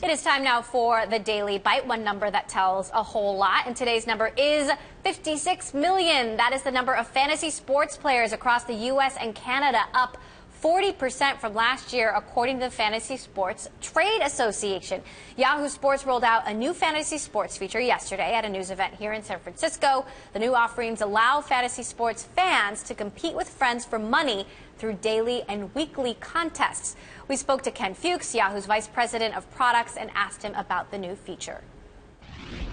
It is time now for the Daily Bite, one number that tells a whole lot. And today's number is 56 million. That is the number of fantasy sports players across the U.S. and Canada, up 40% from last year, according to the Fantasy Sports Trade Association. Yahoo Sports rolled out a new fantasy sports feature yesterday at a news event here in San Francisco. The new offerings allow fantasy sports fans to compete with friends for money through daily and weekly contests. We spoke to Ken Fuchs, Yahoo's vice president of products, and asked him about the new feature.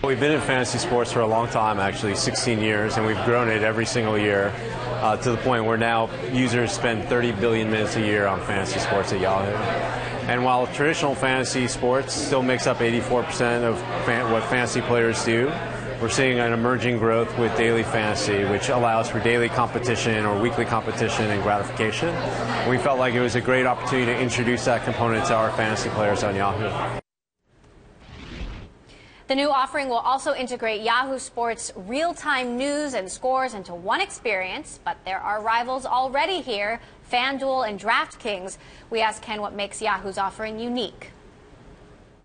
We've been in fantasy sports for a long time, actually 16 years, and we've grown it every single year to the point where now users spend 30 billion minutes a year on fantasy sports at Yahoo. And while traditional fantasy sports still makes up 84% of what fantasy players do, we're seeing an emerging growth with daily fantasy, which allows for daily competition or weekly competition and gratification. We felt like it was a great opportunity to introduce that component to our fantasy players on Yahoo. The new offering will also integrate Yahoo Sports' real-time news and scores into one experience, but there are rivals already here, FanDuel and DraftKings. We asked Ken what makes Yahoo's offering unique.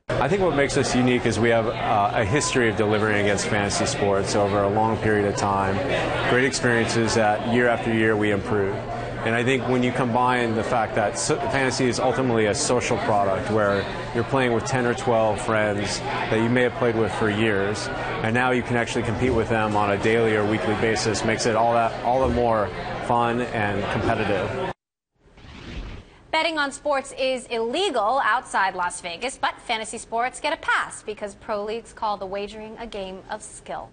I think what makes us unique is we have a history of delivering against fantasy sports over a long period of time. Great experiences that year after year we improve. And I think when you combine the fact that fantasy is ultimately a social product where you're playing with 10 or 12 friends that you may have played with for years, and now you can actually compete with them on a daily or weekly basis, makes it all the more fun and competitive. Betting on sports is illegal outside Las Vegas, but fantasy sports get a pass because pro leagues call the wagering a game of skill.